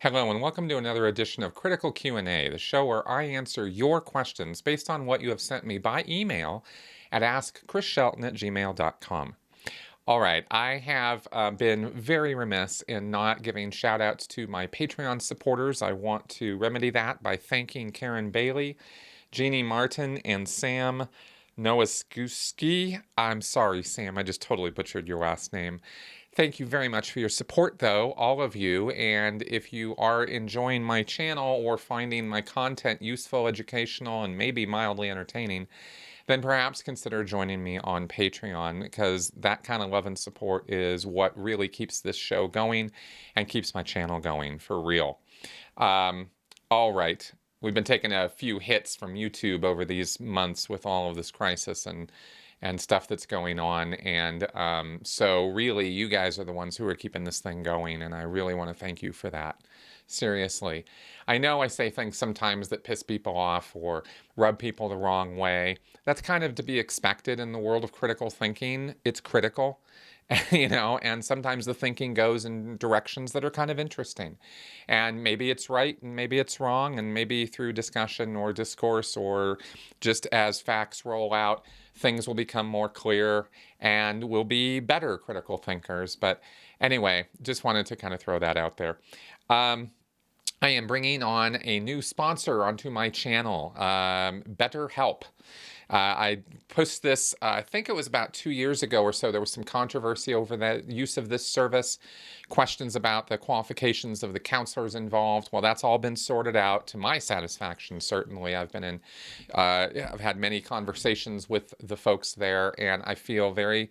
Hello and welcome to another edition of Critical Q&A, the show where I answer your questions based on what you have sent me by email at AskChrisShelton@gmail.com. All right, I have been very remiss in not giving shout outs to my Patreon supporters. I want to remedy that by thanking Karen Bailey, Jeannie Martin, and Sam Nowaskuski. I'm sorry, Sam, I just totally butchered your last name. Thank you very much for your support, though, all of you. And if you are enjoying my channel or finding my content useful, educational, and maybe mildly entertaining, then perhaps consider joining me on Patreon, because that kind of love and support is what really keeps this show going and keeps my channel going for real. All right. We've been taking a few hits from YouTube over these months with all of this crisis and stuff that's going on. And so really, you guys are the ones who are keeping this thing going, and I really want to thank you for that. Seriously. I know I say things sometimes that piss people off or rub people the wrong way. That's kind of to be expected in the world of critical thinking. It's critical, and sometimes the thinking goes in directions that are kind of interesting. And maybe it's right and maybe it's wrong, and maybe through discussion or discourse or just as facts roll out, things will become more clear and we'll be better critical thinkers. But anyway, just wanted to kind of throw that out there. I am bringing on a new sponsor onto my channel, BetterHelp. I posted this, I think it was about 2 years ago or so. There was some controversy over the use of this service, questions about the qualifications of the counselors involved. Well, that's all been sorted out to my satisfaction, certainly. I've had many conversations with the folks there, and I feel very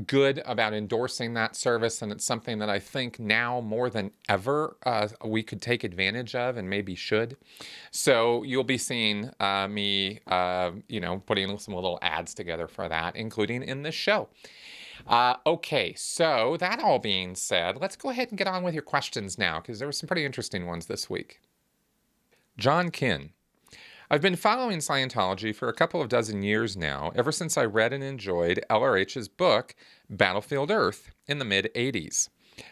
good about endorsing that service, and it's something that I think now more than ever we could take advantage of and maybe should. So you'll be seeing me, putting some little ads together for that, including in this show. Okay, so that all being said, let's go ahead and get on with your questions now, because there were some pretty interesting ones this week. John Kinn. I've been following Scientology for a couple of dozen years now, ever since I read and enjoyed LRH's book, Battlefield Earth, in the mid-'80s.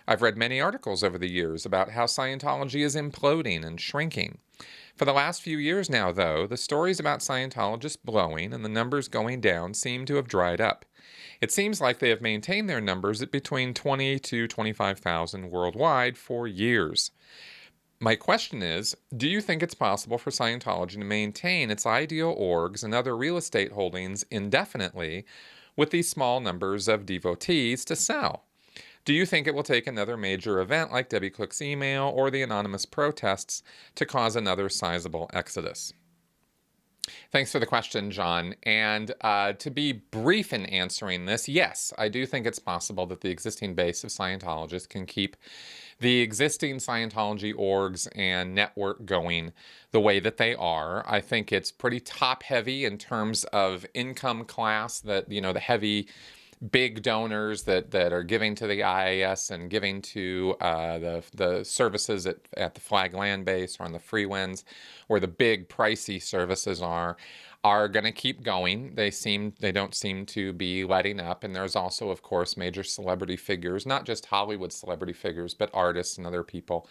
I've read many articles over the years about how Scientology is imploding and shrinking. For the last few years now, though, the stories about Scientologists blowing and the numbers going down seem to have dried up. It seems like they have maintained their numbers at between 20 to 25,000 worldwide for years. My question is, do you think it's possible for Scientology to maintain its ideal orgs and other real estate holdings indefinitely with these small numbers of devotees to sell? Do you think it will take another major event like Debbie Cook's email or the anonymous protests to cause another sizable exodus? Thanks for the question, John. And to be brief in answering this, yes, I do think it's possible that the existing base of Scientologists can keep the existing Scientology orgs and network going the way that they are. I think it's pretty top heavy in terms of income class, that, the heavy big donors that are giving to the IAS and giving to the services at the Flag Land Base or on the Freewinds, where the big pricey services are going to keep going. They don't seem to be letting up. And there's also, of course, major celebrity figures, not just Hollywood celebrity figures, but artists and other people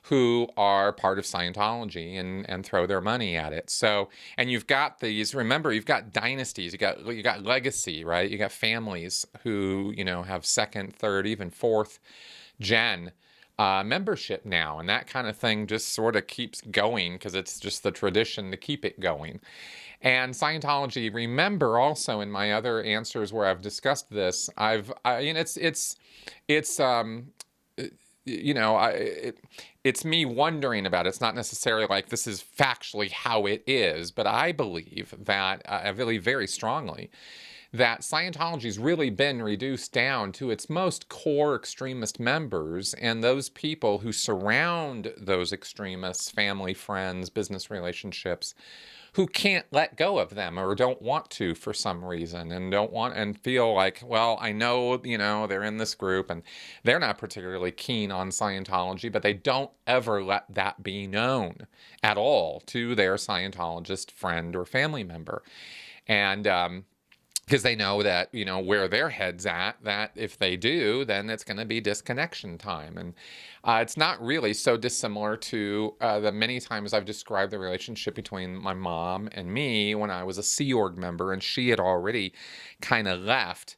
who are part of Scientology and throw their money at it. So, and you've got remember, you've got dynasties, you got legacy, right? You got families who, have second, third, even fourth gen membership now. And that kind of thing just sort of keeps going because it's just the tradition to keep it going. And Scientology, remember also in my other answers where I've discussed this, it's me wondering about it. It's not necessarily like this is factually how it is, but I believe that, I believe very strongly that Scientology's really been reduced down to its most core extremist members and those people who surround those extremists, family, friends, business relationships, who can't let go of them or don't want to for some reason and don't want and feel like, well, I know, they're in this group and they're not particularly keen on Scientology, but they don't ever let that be known at all to their Scientologist friend or family member. And because they know that, where their head's at, that if they do, then it's going to be disconnection time. And it's not really so dissimilar to the many times I've described the relationship between my mom and me when I was a Sea Org member and she had already kind of left.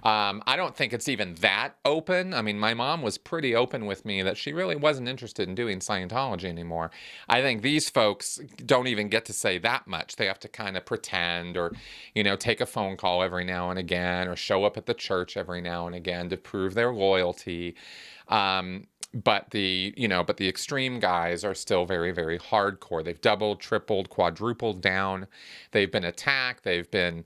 I don't think it's even that open. I mean, my mom was pretty open with me that she really wasn't interested in doing Scientology anymore. I think these folks don't even get to say that much. They have to kind of pretend or, take a phone call every now and again or show up at the church every now and again to prove their loyalty. But the extreme guys are still very, very hardcore. They've doubled, tripled, quadrupled down. They've been attacked. They've been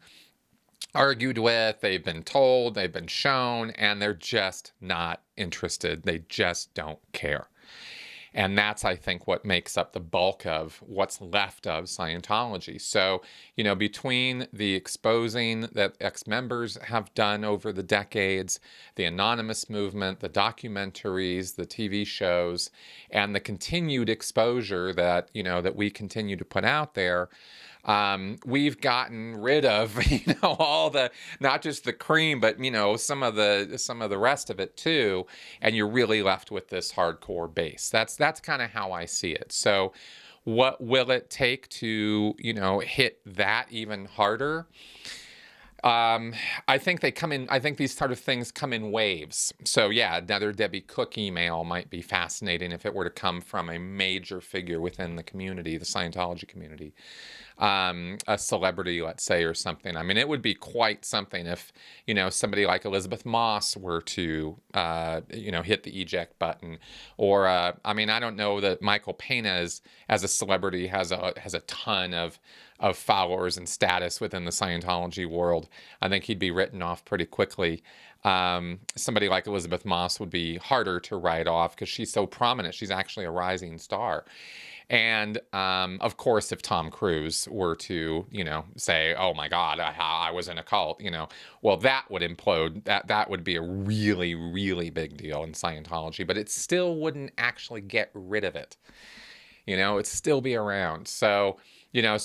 argued with, they've been told, they've been shown, and they're just not interested. They just don't care. And that's, I think, what makes up the bulk of what's left of Scientology. So, between the exposing that ex-members have done over the decades, the anonymous movement, the documentaries, the TV shows, and the continued exposure that, that we continue to put out there, we've gotten rid of, all the, not just the cream, but, some of the rest of it too. And you're really left with this hardcore base. That's kind of how I see it. So what will it take to, hit that even harder? I think these sort of things come in waves. So yeah, another Debbie Cook email might be fascinating if it were to come from a major figure within the community, the Scientology community. A celebrity, let's say, or something. I mean, it would be quite something if, somebody like Elizabeth Moss were to, hit the eject button. Or, I don't know that Michael Pena as a celebrity has a ton of followers and status within the Scientology world. I think he'd be written off pretty quickly. Somebody like Elizabeth Moss would be harder to write off because she's so prominent. She's actually a rising star. And, of course, if Tom Cruise were to, say, oh, my God, I was in a cult, well, that would implode. That would be a really, really big deal in Scientology. But it still wouldn't actually get rid of it. It'd still be around. So, there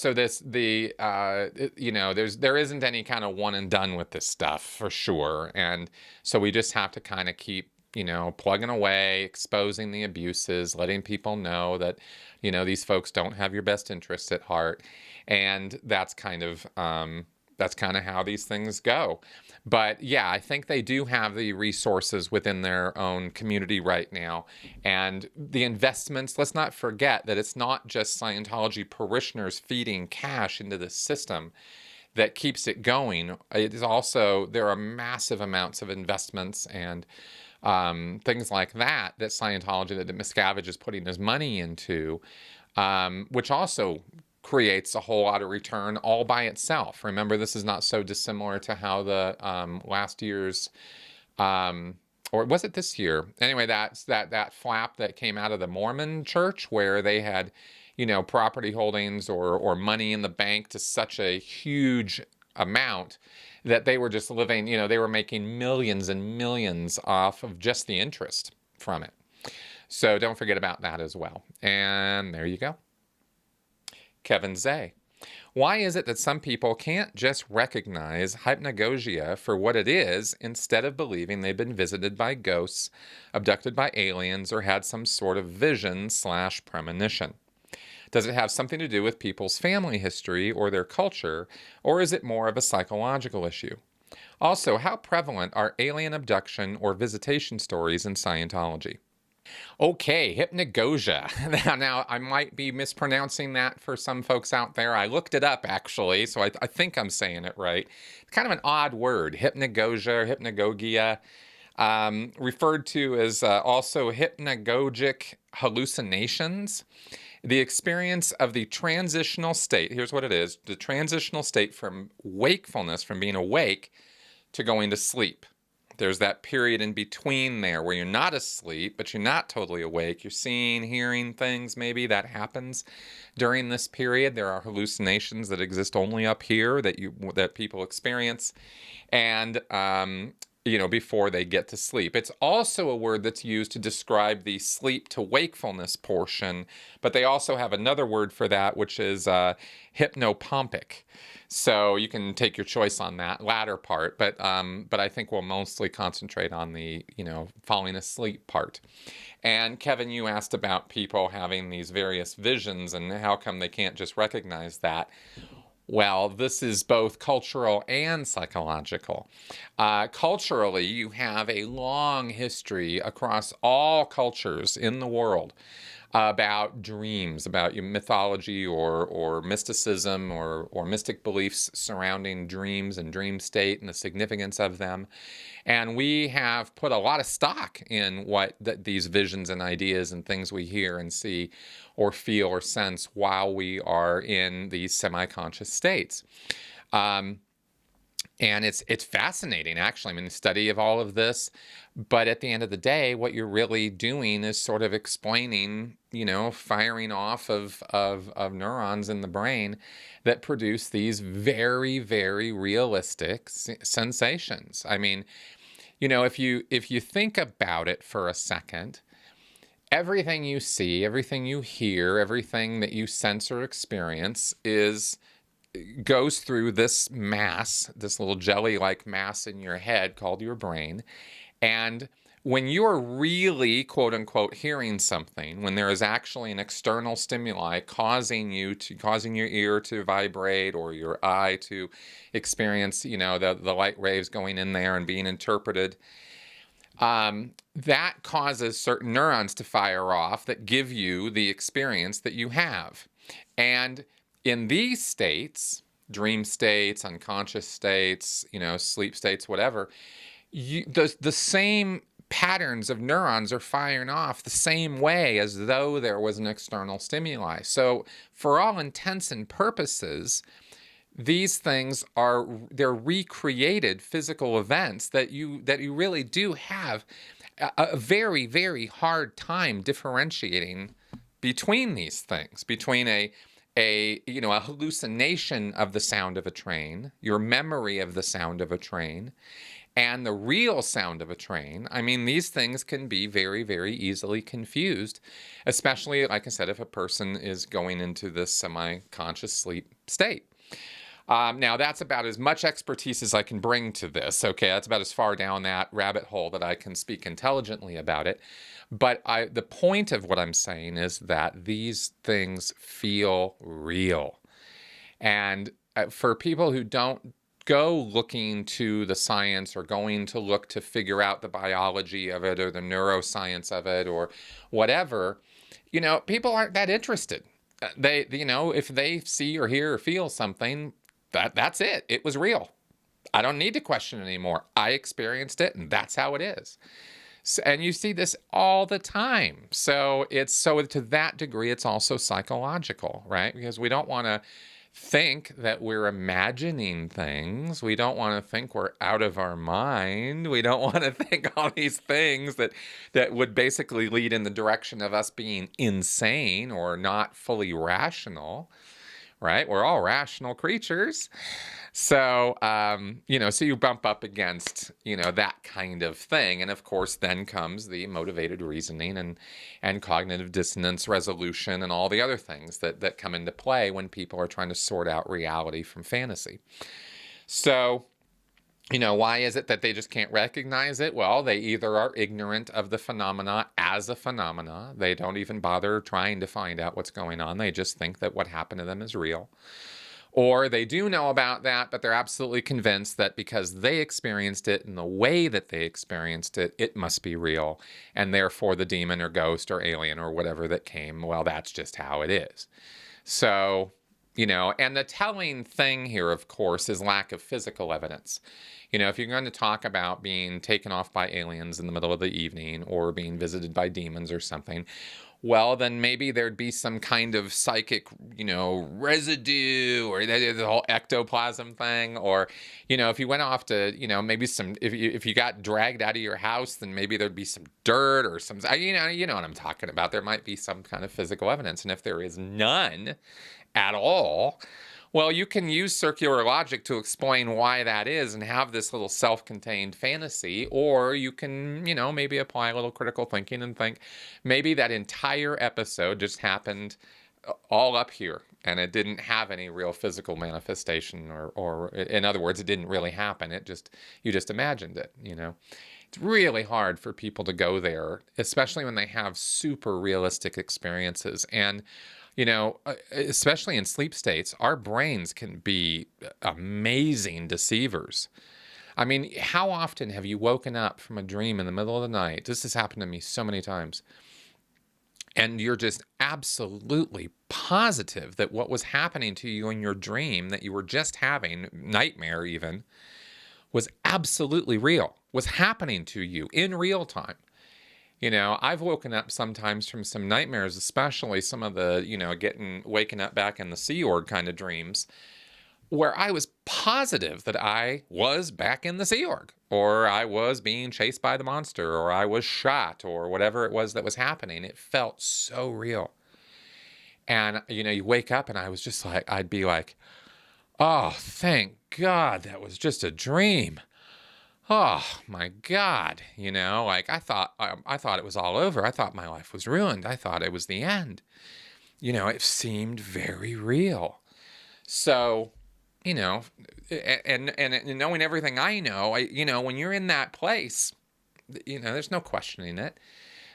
isn't any kind of one and done with this stuff for sure. And so we just have to kind of keep, plugging away, exposing the abuses, letting people know that, these folks don't have your best interests at heart. And that's kind of how these things go. But yeah, I think they do have the resources within their own community right now. And the investments, let's not forget that it's not just Scientology parishioners feeding cash into the system that keeps it going. It is also, there are massive amounts of investments and things like that Scientology, that Miscavige is putting his money into, which also creates a whole lot of return all by itself. Remember, this is not so dissimilar to how the last year's, or was it this year? Anyway, that flap that came out of the Mormon church where they had, property holdings or money in the bank to such a huge amount that they were just living, they were making millions and millions off of just the interest from it. So don't forget about that as well. And there you go. Kevin Zay. Why is it that some people can't just recognize hypnagogia for what it is instead of believing they've been visited by ghosts, abducted by aliens, or had some sort of vision/premonition? Does it have something to do with people's family history or their culture, or is it more of a psychological issue? Also, how prevalent are alien abduction or visitation stories in Scientology? Okay, hypnagogia. Now, I might be mispronouncing that for some folks out there. I looked it up, actually, so I think I'm saying it right. It's kind of an odd word, hypnagogia, hypnagogia, referred to as also hypnagogic hallucinations. The experience of the transitional state, here's what it is, the transitional state from wakefulness, from being awake, to going to sleep. There's that period in between there where you're not asleep, but you're not totally awake. You're seeing, hearing things maybe that happens during this period. There are hallucinations that exist only up here that people experience. And before they get to sleep. It's also a word that's used to describe the sleep to wakefulness portion, but they also have another word for that, which is hypnopompic. So you can take your choice on that latter part, but I think we'll mostly concentrate on the falling asleep part. And Kevin, you asked about people having these various visions and how come they can't just recognize that. Well, this is both cultural and psychological. Culturally, you have a long history across all cultures in the world about dreams, about mythology or mysticism or mystic beliefs surrounding dreams and dream state and the significance of them. And we have put a lot of stock in what these visions and ideas and things we hear and see or feel or sense while we are in these semi-conscious states. And it's fascinating, actually. I mean, the study of all of this. But at the end of the day, what you're really doing is sort of explaining, firing off of neurons in the brain that produce these very, very realistic sensations. I mean, if you think about it for a second, everything you see, everything you hear, everything that you sense or experience goes through this mass, this little jelly-like mass in your head called your brain. And when you're really, quote unquote, hearing something, when there is actually an external stimuli causing your ear to vibrate or your eye to experience, the light waves going in there and being interpreted, that causes certain neurons to fire off that give you the experience that you have. And in these states, dream states, unconscious states, sleep states, whatever, the same patterns of neurons are firing off the same way as though there was an external stimuli. So for all intents and purposes, these things they're recreated physical events that you really do have a very, very hard time differentiating between these things, between a hallucination of the sound of a train, your memory of the sound of a train, and the real sound of a train. I mean, these things can be very, very easily confused, especially, like I said, if a person is going into this semi-conscious sleep state. Now, that's about as much expertise as I can bring to this, okay? That's about as far down that rabbit hole that I can speak intelligently about it. But the point of what I'm saying is that these things feel real. And for people who don't go looking to the science or going to look to figure out the biology of it or the neuroscience of it or whatever, people aren't that interested. They, if they see or hear or feel something, that's it. It was real. I don't need to question it anymore. I experienced it, and that's how it is. And you see this all the time. So to that degree, it's also psychological, right? Because we don't want to think that we're imagining things. We don't want to think we're out of our mind. We don't want to think all these things that would basically lead in the direction of us being insane or not fully rational, right? We're all rational creatures. So, so you bump up against, that kind of thing. And of course, then comes the motivated reasoning and cognitive dissonance resolution and all the other things that come into play when people are trying to sort out reality from fantasy. So, why is it that they just can't recognize it? Well, they either are ignorant of the phenomena as a phenomena. They don't even bother trying to find out what's going on. They just think that what happened to them is real. Or they do know about that, but they're absolutely convinced that because they experienced it in the way that they experienced it, it must be real. And therefore the demon or ghost or alien or whatever that came, well, that's just how it is. So, and the telling thing here, of course, is lack of physical evidence. If you're going to talk about being taken off by aliens in the middle of the evening or being visited by demons or something, well, then maybe there'd be some kind of psychic, residue or the whole ectoplasm thing. Or, if you went off to, maybe if you got dragged out of your house, then maybe there'd be some dirt or some, you know what I'm talking about. There might be some kind of physical evidence. And if there is none at all, Well, you can use circular logic to explain why that is and have this little self-contained fantasy, or you can, maybe apply a little critical thinking and think maybe that entire episode just happened all up here and it didn't have any real physical manifestation, or in other words, it didn't really happen. You just imagined it. It's really hard for people to go there, especially when they have super realistic experiences. And especially in sleep states, our brains can be amazing deceivers. I mean, how often have you woken up from a dream in the middle of the night? This has happened to me so many times. And you're just absolutely positive that what was happening to you in your dream that you were just having, nightmare even, was absolutely real, was happening to you in real time. I've woken up sometimes from some nightmares, especially some of the, waking up back in the Sea Org kind of dreams, where I was positive that I was back in the Sea Org, or I was being chased by the monster, or I was shot, or whatever it was that was happening. It felt so real. And, you wake up and I was just like, I'd be like, oh, thank God that was just a dream. Oh my God, like I thought it was all over. I thought my life was ruined. I thought it was the end. It seemed very real. So, and knowing everything I know, when you're in that place, there's no questioning it.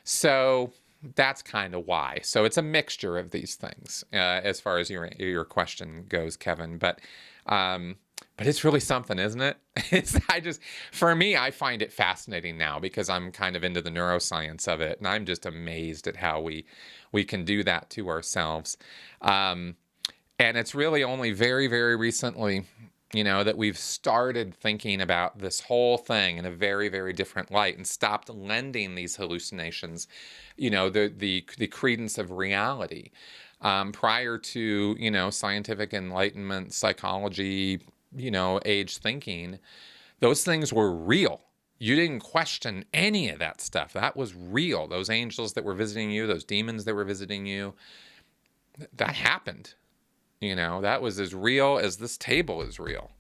So that's kind of why. So it's a mixture of these things, as far as your question goes, Kevin. But it's really something, isn't it? For me, I find it fascinating now because I'm kind of into the neuroscience of it, and I'm just amazed at how we can do that to ourselves. And it's really only very, very recently, that we've started thinking about this whole thing in a very, very different light and stopped lending these hallucinations, the credence of reality. Prior to, scientific enlightenment, psychology, age thinking, those things were real. You didn't question any of that stuff. That was real. Those angels that were visiting you, those demons that were visiting you, that happened. That was as real as this table is real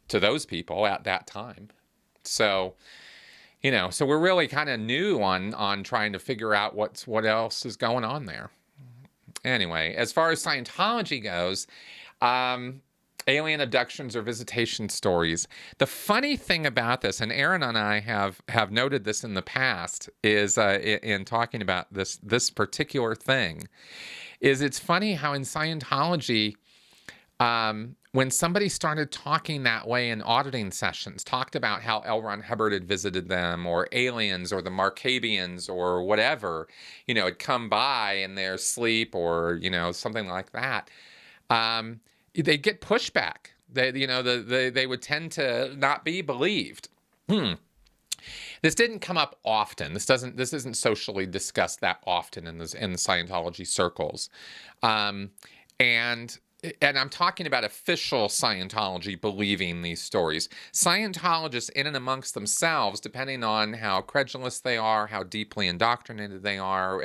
to those people at that time. So, so we're really kind of new on trying to figure out what else is going on there. Anyway, as far as Scientology goes, alien abductions or visitation stories. The funny thing about this, and Aaron and I have noted this in the past, is in talking about this particular thing, is it's funny how in Scientology, when somebody started talking that way in auditing sessions, talked about how L. Ron Hubbard had visited them, or aliens, or the Markabians, or whatever, had come by in their sleep, or, something like that, they'd get pushback. They would tend to not be believed. This didn't come up often. This isn't socially discussed that often in the Scientology circles, and I'm talking about official Scientology believing these stories. Scientologists in and amongst themselves, depending on how credulous they are, how deeply indoctrinated they are,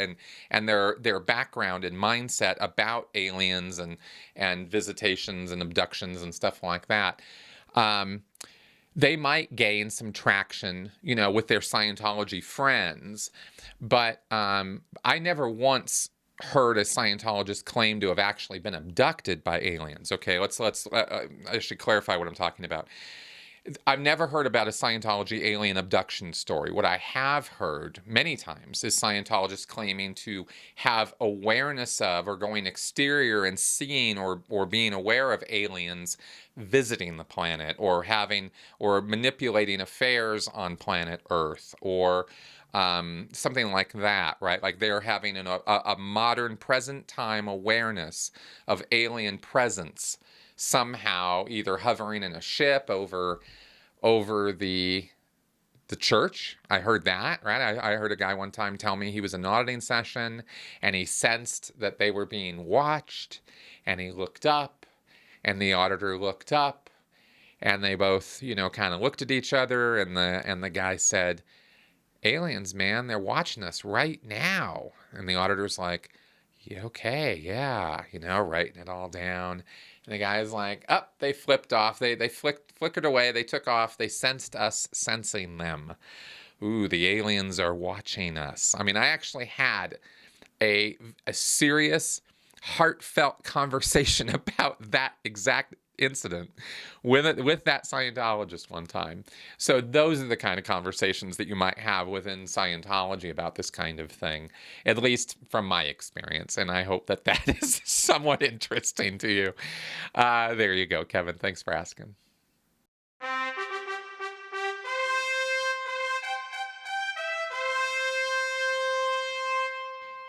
and their background and mindset about aliens and visitations and abductions and stuff like that, they might gain some traction, with their Scientology friends. But I never once heard a Scientologist claim to have actually been abducted by aliens. Okay, I should clarify what I'm talking about. I've never heard about a Scientology alien abduction story. What I have heard many times is Scientologists claiming to have awareness of, or going exterior and seeing or being aware of aliens visiting the planet, or manipulating affairs on planet Earth, or something like that, right? Like they're having a modern present time awareness of alien presence somehow, either hovering in a ship over the church. I heard that, right? I heard a guy one time tell me he was in an auditing session and he sensed that they were being watched, and he looked up and the auditor looked up, and they both, kind of looked at each other, and the guy said, "Aliens, man, they're watching us right now." And the auditor's like, Yeah, okay, yeah, writing it all down. And the guy's like, up, they flipped off. They flickered away. They took off. They sensed us sensing them. Ooh, the aliens are watching us. I mean, I actually had a serious, heartfelt conversation about that exact incident with that Scientologist one time. So those are the kind of conversations that you might have within Scientology about this kind of thing, at least from my experience. And I hope that that is somewhat interesting to you. There you go, Kevin. Thanks for asking.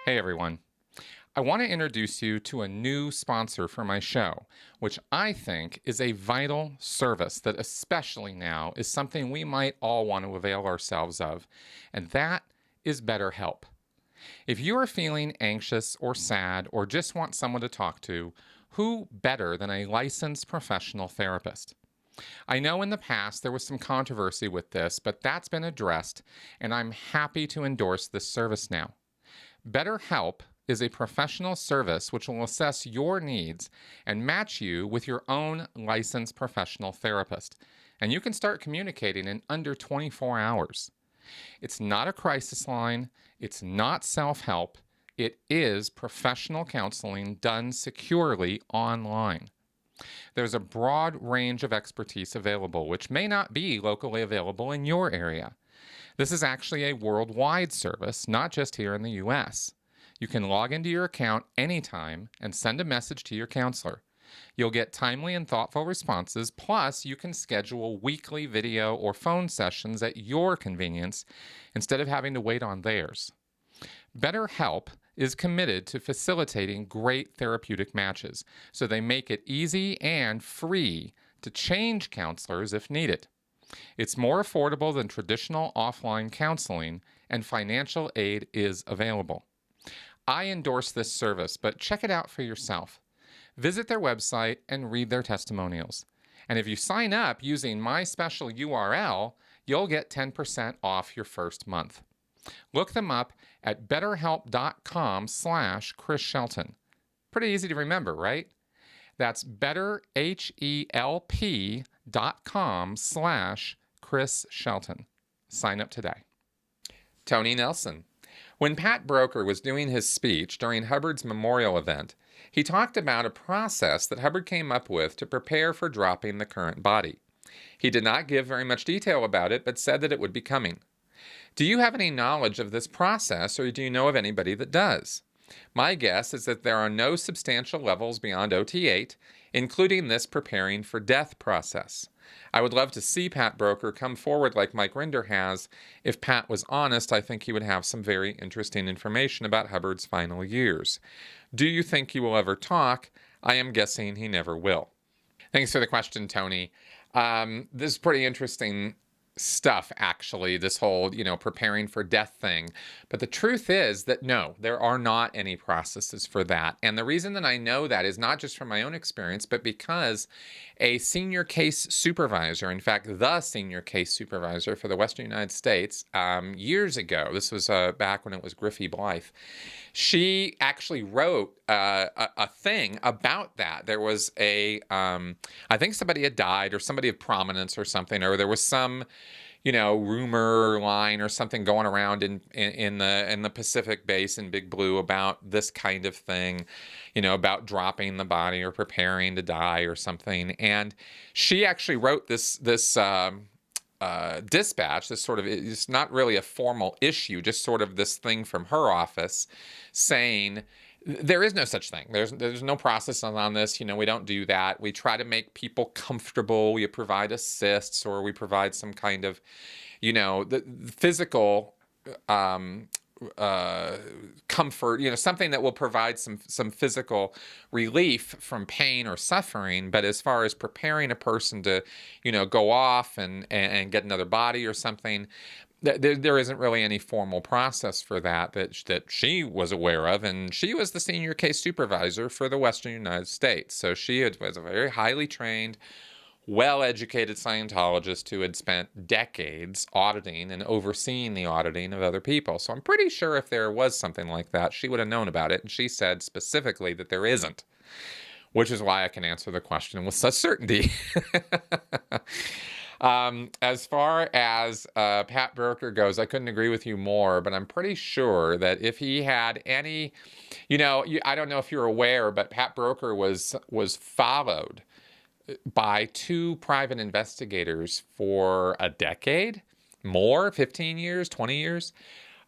Hey, everyone. I want to introduce you to a new sponsor for my show, which I think is a vital service that, especially now, is something we might all want to avail ourselves of, and that is BetterHelp. If you are feeling anxious or sad or just want someone to talk to, who better than a licensed professional therapist? I know in the past there was some controversy with this, but that's been addressed, and I'm happy to endorse this service now. BetterHelp is a professional service which will assess your needs and match you with your own licensed professional therapist. And you can start communicating in under 24 hours. It's not a crisis line. It's not self-help. It is professional counseling done securely online. There's a broad range of expertise available, which may not be locally available in your area. This is actually a worldwide service, not just here in the U.S. You can log into your account anytime and send a message to your counselor. You'll get timely and thoughtful responses, plus you can schedule weekly video or phone sessions at your convenience instead of having to wait on theirs. BetterHelp is committed to facilitating great therapeutic matches, so they make it easy and free to change counselors if needed. It's more affordable than traditional offline counseling, and financial aid is available. I endorse this service, but check it out for yourself. Visit their website and read their testimonials. And if you sign up using my special URL, you'll get 10% off your first month. Look them up at betterhelp.com/ChrisShelton. Pretty easy to remember, right? That's betterhelp.com/ChrisShelton. Sign up today. Tony Nelson. When Pat Broker was doing his speech during Hubbard's memorial event, he talked about a process that Hubbard came up with to prepare for dropping the current body. He did not give very much detail about it, but said that it would be coming. Do you have any knowledge of this process, or do you know of anybody that does? My guess is that there are no substantial levels beyond OT8, including this preparing for death process. I would love to see Pat Broker come forward like Mike Rinder has. If Pat was honest, I think he would have some very interesting information about Hubbard's final years. Do you think he will ever talk? I am guessing he never will. Thanks for the question, Tony. This is pretty interesting stuff, actually, this whole, preparing for death thing. But the truth is that no, there are not any processes for that. And the reason that I know that is not just from my own experience, but because a senior case supervisor, in fact, the senior case supervisor for the Western United States, years ago, this was back when it was Griffey Blythe, she actually wrote a thing about that. There was I think somebody had died, or somebody of prominence or something, or there was some, rumor line or something going around in the Pacific Basin, Big Blue, about this kind of thing, about dropping the body or preparing to die or something. And she actually wrote this dispatch, this sort of, it's not really a formal issue, just sort of this thing from her office saying there is no such thing. There's no process on this. We don't do that. We try to make people comfortable. We provide assists, or we provide some kind of, the physical comfort, something that will provide some physical relief from pain or suffering. But as far as preparing a person to, go off and get another body or something, there isn't really any formal process for that she was aware of, and she was the senior case supervisor for the Western United States. So she was a very highly trained, well-educated Scientologist who had spent decades auditing and overseeing the auditing of other people. So I'm pretty sure if there was something like that, she would have known about it. And she said specifically that there isn't, which is why I can answer the question with such certainty. As far as Pat Broker goes, I couldn't agree with you more, but I'm pretty sure that if he had any, I don't know if you're aware, but Pat Broker was followed by 2 private investigators for a decade, more, 15 years, 20 years.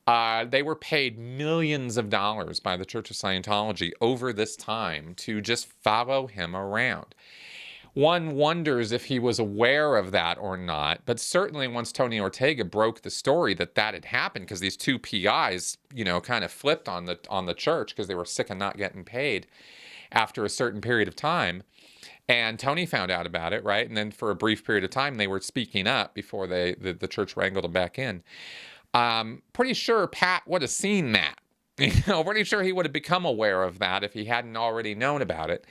They were paid millions of dollars by the Church of Scientology over this time to just follow him around. One wonders if he was aware of that or not, but certainly once Tony Ortega broke the story that had happened, because these 2 PIs, kind of flipped on the church because they were sick of not getting paid after a certain period of time, and Tony found out about it, right? And then for a brief period of time, they were speaking up before the church wrangled them back in. Pretty sure Pat would have seen that. Pretty sure he would have become aware of that if he hadn't already known about it.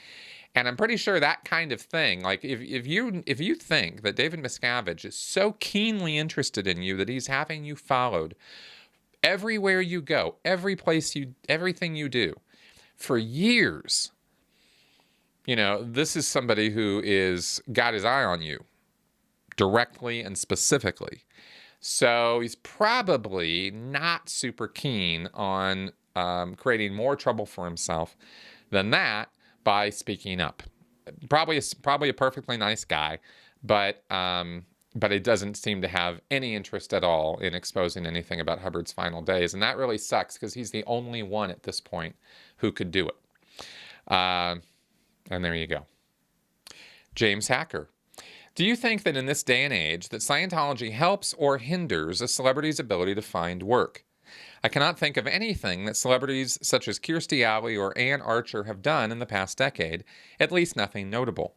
And I'm pretty sure that kind of thing, like if you think that David Miscavige is so keenly interested in you that he's having you followed everywhere you go, everything you do for years, this is somebody who is got his eye on you directly and specifically. So he's probably not super keen on creating more trouble for himself than that by speaking up. Probably a perfectly nice guy, but it doesn't seem to have any interest at all in exposing anything about Hubbard's final days, and that really sucks because he's the only one at this point who could do it. And there you go. James Hacker. Do you think that in this day and age that Scientology helps or hinders a celebrity's ability to find work? I cannot think of anything that celebrities such as Kirstie Alley or Ann Archer have done in the past decade, at least nothing notable.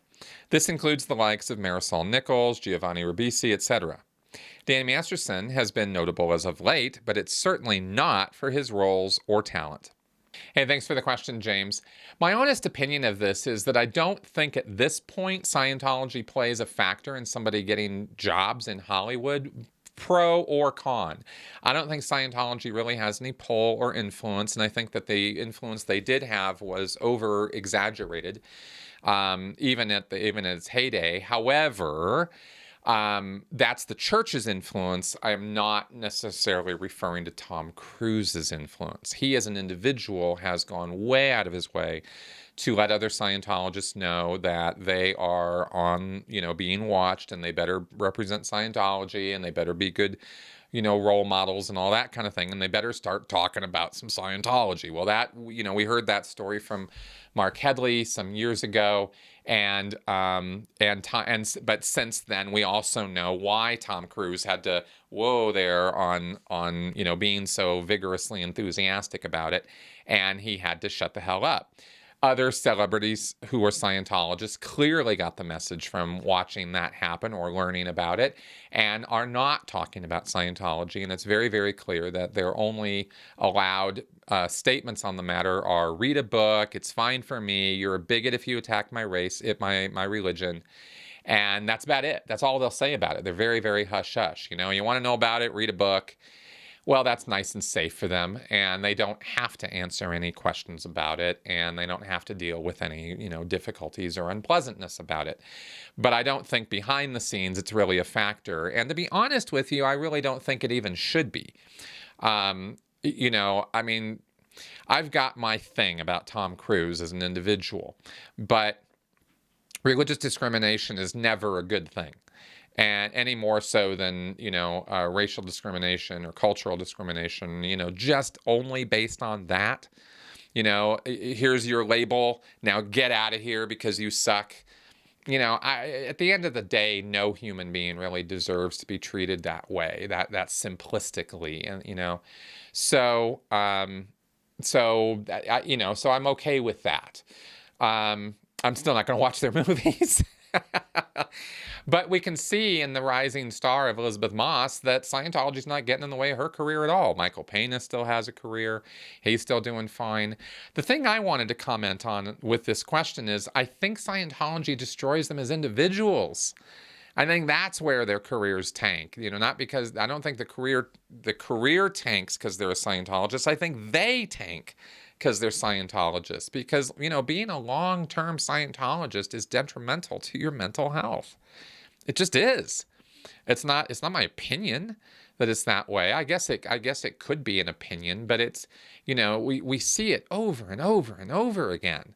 This includes the likes of Marisol Nichols, Giovanni Ribisi, etc. Dan Masterson has been notable as of late, but it's certainly not for his roles or talent. Hey, thanks for the question, James. My honest opinion of this is that I don't think at this point Scientology plays a factor in somebody getting jobs in Hollywood, pro or con. I don't think Scientology really has any pull or influence, and I think that the influence they did have was over-exaggerated, even at its heyday. However, that's the church's influence. I am not necessarily referring to Tom Cruise's influence. He, as an individual, has gone way out of his way to let other Scientologists know that they are on, being watched, and they better represent Scientology, and they better be good, role models and all that kind of thing, and they better start talking about some Scientology. Well, we heard that story from Mark Headley some years ago, but since then we also know why Tom Cruise had to there on being so vigorously enthusiastic about it, and he had to shut the hell up. Other celebrities who are Scientologists clearly got the message from watching that happen or learning about it and are not talking about Scientology. And it's very, very clear that their only allowed statements on the matter are read a book, it's fine for me, you're a bigot if you attack my race, my religion. And that's about it. That's all they'll say about it. They're very, very hush-hush. You want to know about it, read a book. Well, that's nice and safe for them, and they don't have to answer any questions about it, and they don't have to deal with any, difficulties or unpleasantness about it. But I don't think behind the scenes it's really a factor. And to be honest with you, I really don't think it even should be. I've got my thing about Tom Cruise as an individual, but religious discrimination is never a good thing. And any more so than, racial discrimination or cultural discrimination, just only based on that. Here's your label. Now get out of here because you suck. At the end of the day, no human being really deserves to be treated that way, that simplistically. And, so I'm okay with that. I'm still not going to watch their movies. But we can see in the rising star of Elizabeth Moss that Scientology's not getting in the way of her career at all. Michael Pena still has a career. He's still doing fine. The thing I wanted to comment on with this question is I think Scientology destroys them as individuals. I think that's where their careers tank. Not because I don't think the career tanks because they're a Scientologist. I think they tank because they're Scientologists. Because, being a long-term Scientologist is detrimental to your mental health. It just is. It's not my opinion that it's that way. I guess it could be an opinion, but it's, we see it over and over and over again.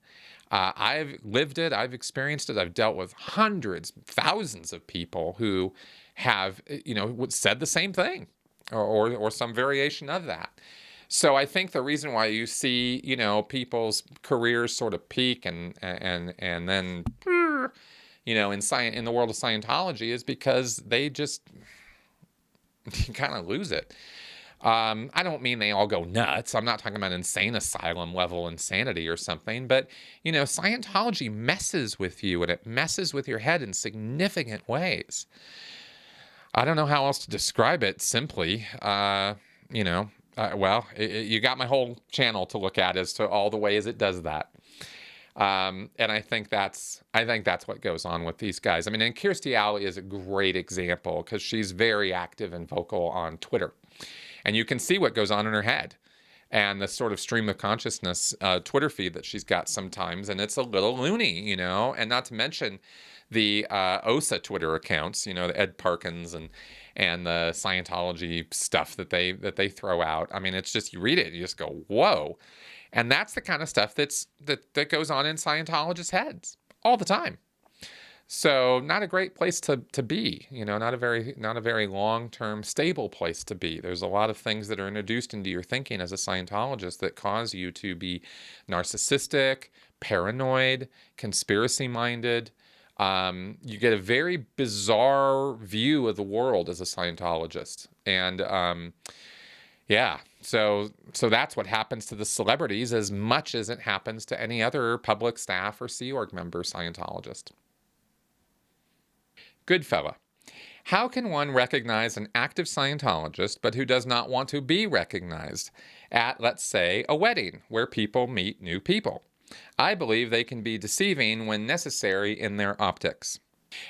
I've lived it. I've experienced it. I've dealt with hundreds, thousands of people who have, said the same thing or some variation of that. So I think the reason why you see, people's careers sort of peak and then, in the world of Scientology is because they just kind of lose it. I don't mean they all go nuts. I'm not talking about insane asylum level insanity or something, but Scientology messes with you and it messes with your head in significant ways. I don't know how else to describe it simply. You got my whole channel to look at as to all the ways it does that. And I think that's what goes on with these guys. I mean, and Kirstie Alley is a great example because she's very active and vocal on Twitter. And you can see what goes on in her head and the sort of stream of consciousness Twitter feed that she's got sometimes. And it's a little loony, and not to mention the OSA Twitter accounts, the Ed Parkins and the Scientology stuff that they throw out. I mean, it's just, you read it, you just go, whoa. And that's the kind of stuff that goes on in Scientologists' heads all the time. So not a great place to be, not a very long-term stable place to be. There's a lot of things that are introduced into your thinking as a Scientologist that cause you to be narcissistic, paranoid, conspiracy-minded. You get a very bizarre view of the world as a Scientologist. And so that's what happens to the celebrities as much as it happens to any other public staff or Sea Org member Scientologist. Goodfella. How can one recognize an active Scientologist but who does not want to be recognized at, let's say, a wedding where people meet new people? I believe they can be deceiving when necessary in their optics.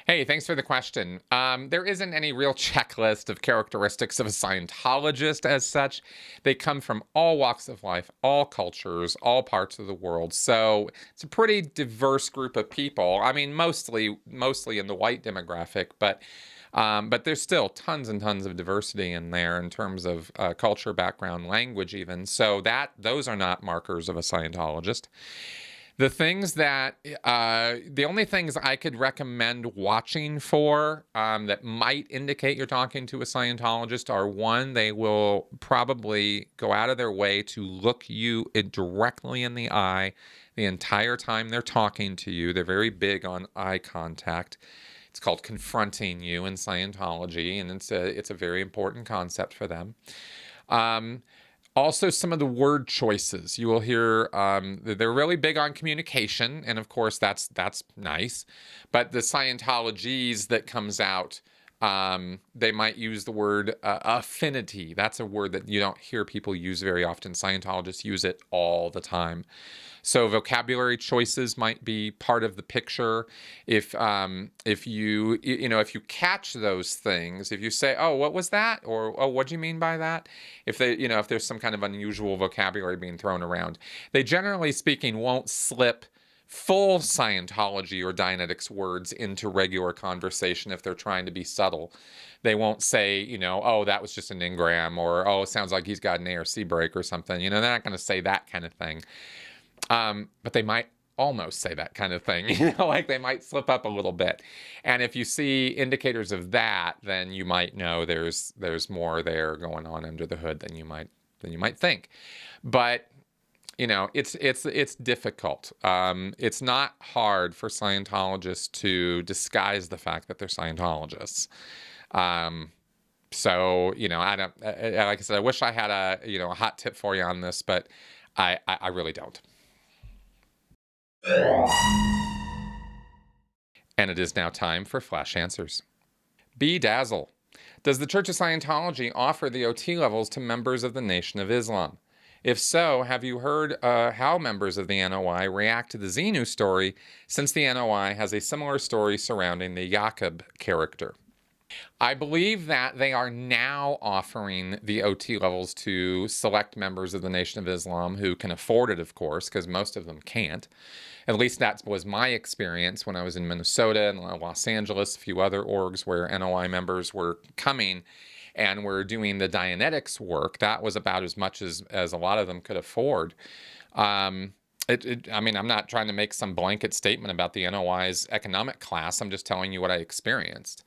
Hey, thanks for the question. There isn't any real checklist of characteristics of a Scientologist as such. They come from all walks of life, all cultures, all parts of the world. So it's a pretty diverse group of people. I mean, mostly in the white demographic, but there's still tons and tons of diversity in there in terms of culture, background, language even. So those are not markers of a Scientologist. The only things I could recommend watching for that might indicate you're talking to a Scientologist are, one, they will probably go out of their way to look you directly in the eye the entire time they're talking to you. They're very big on eye contact. It's called confronting you in Scientology, and it's a very important concept for them. Also, some of the word choices. You will hear they're really big on communication, and of course that's nice. But the Scientologies that comes out, they might use the word affinity. That's a word that you don't hear people use very often. Scientologists use it all the time. So vocabulary choices might be part of the picture. If you catch those things, if you say, "Oh, what was that?" or "Oh, what do you mean by that?" If there's some kind of unusual vocabulary being thrown around, they generally speaking won't slip full Scientology or Dianetics words into regular conversation if they're trying to be subtle. They won't say, "Oh, that was just an engram," or "Oh, it sounds like he's got an ARC break or something." They're not going to say that kind of thing. But they might almost say that kind of thing, like they might slip up a little bit. And if you see indicators of that, then you might know there's more there going on under the hood than you might think. But it's difficult. It's not hard for Scientologists to disguise the fact that they're Scientologists. So I don't. Like I said, I wish I had a hot tip for you on this, but I really don't. And it is now time for Flash Answers. Dazzle. Does the Church of Scientology offer the OT levels to members of the Nation of Islam? If so, have you heard how members of the NOI react to the Xenu story, since the NOI has a similar story surrounding the Yaqub character? I believe that they are now offering the OT levels to select members of the Nation of Islam who can afford it, of course, because most of them can't. At least that was my experience when I was in Minnesota and Los Angeles, a few other orgs where NOI members were coming and were doing the Dianetics work. That was about as much as a lot of them could afford. I mean, I'm not trying to make some blanket statement about the NOI's economic class. I'm just telling you what I experienced.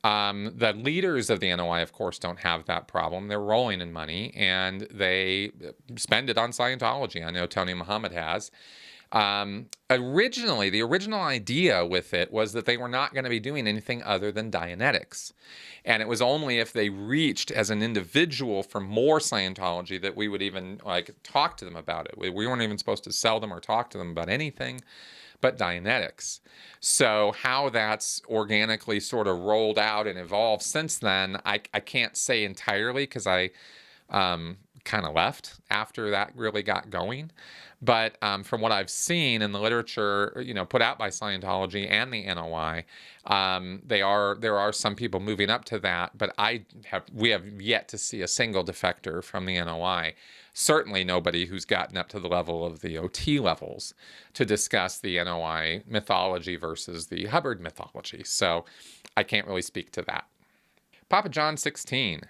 The leaders of the NOI, of course, don't have that problem. They're rolling in money, and they spend it on Scientology. I know Tony Muhammad has. Originally, the original idea with it was that they were not going to be doing anything other than Dianetics. And it was only if they reached as an individual for more Scientology that we would even talk to them about it. We weren't even supposed to sell them or talk to them about anything but Dianetics. So how that's organically sort of rolled out and evolved since then, I can't say entirely, because I kind of left after that really got going. But from what I've seen in the literature, put out by Scientology and the NOI, there are some people moving up to that. But we have yet to see a single defector from the NOI. Certainly nobody who's gotten up to the level of the OT levels to discuss the NOI mythology versus the Hubbard mythology. So I can't really speak to that. Papa John 16.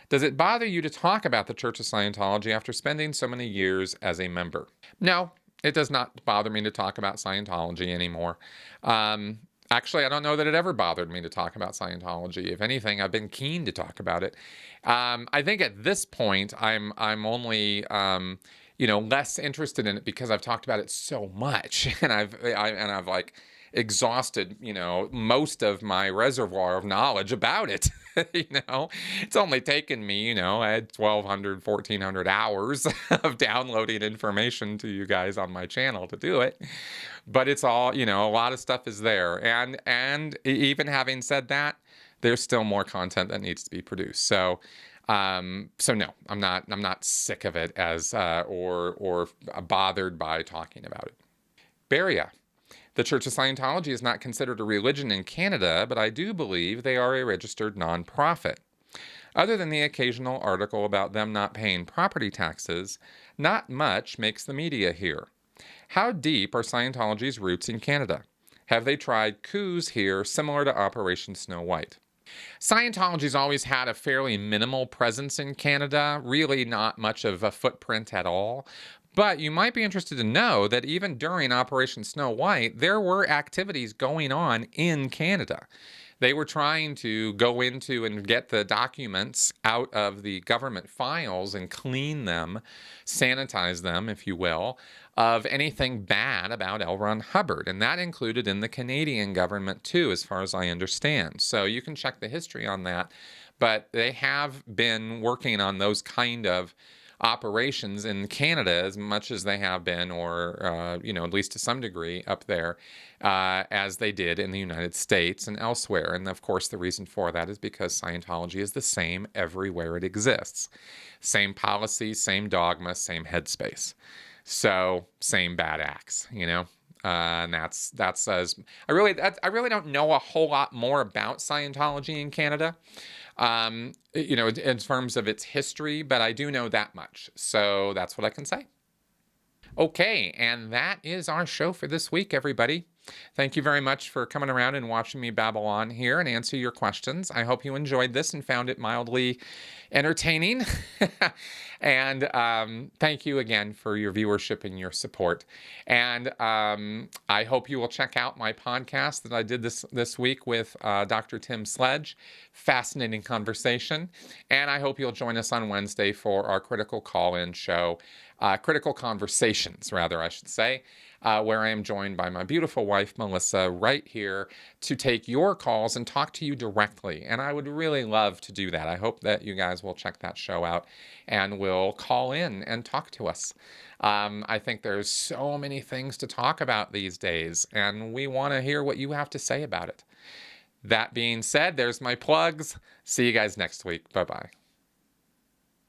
Does it bother you to talk about the Church of Scientology after spending so many years as a member? No, it does not bother me to talk about Scientology anymore. Actually, I don't know that it ever bothered me to talk about Scientology. If anything, I've been keen to talk about it. I think at this point, I'm only less interested in it because I've talked about it so much, and I've exhausted, most of my reservoir of knowledge about it. It's only taken me, I had 1,200, 1,400 hours of downloading information to you guys on my channel to do it. But it's all, a lot of stuff is there. And even having said that, there's still more content that needs to be produced. So no, I'm not sick of it as, or bothered by talking about it. Beria. The Church of Scientology is not considered a religion in Canada, but I do believe they are a registered nonprofit. Other than the occasional article about them not paying property taxes, not much makes the media here. How deep are Scientology's roots in Canada? Have they tried coups here similar to Operation Snow White? Scientology's always had a fairly minimal presence in Canada, really not much of a footprint at all. But you might be interested to know that even during Operation Snow White, there were activities going on in Canada. They were trying to go into and get the documents out of the government files and clean them, sanitize them, if you will, of anything bad about L. Ron Hubbard. And that included in the Canadian government too, as far as I understand. So you can check the history on that. But they have been working on those kind of operations in Canada as much as they have been, or at least to some degree up there, as they did in the United States and elsewhere. And of course, the reason for that is because Scientology is the same everywhere it exists. Same policy, same dogma, same headspace. So same bad acts, and that's as I really don't know a whole lot more about Scientology in Canada. In terms of its history, but I do know that much. So that's what I can say. Okay, and that is our show for this week, everybody. Thank you very much for coming around and watching me babble on here and answer your questions. I hope you enjoyed this and found it mildly entertaining. And thank you again for your viewership and your support. And I hope you will check out my podcast that I did this week with Dr. Tim Sledge. Fascinating conversation. And I hope you'll join us on Wednesday for our critical call-in show. Critical conversations, rather, I should say. where I am joined by my beautiful wife, Melissa, right here to take your calls and talk to you directly. And I would really love to do that. I hope that you guys will check that show out and will call in and talk to us. I think there's so many things to talk about these days, and we want to hear what you have to say about it. That being said, there's my plugs. See you guys next week. Bye-bye.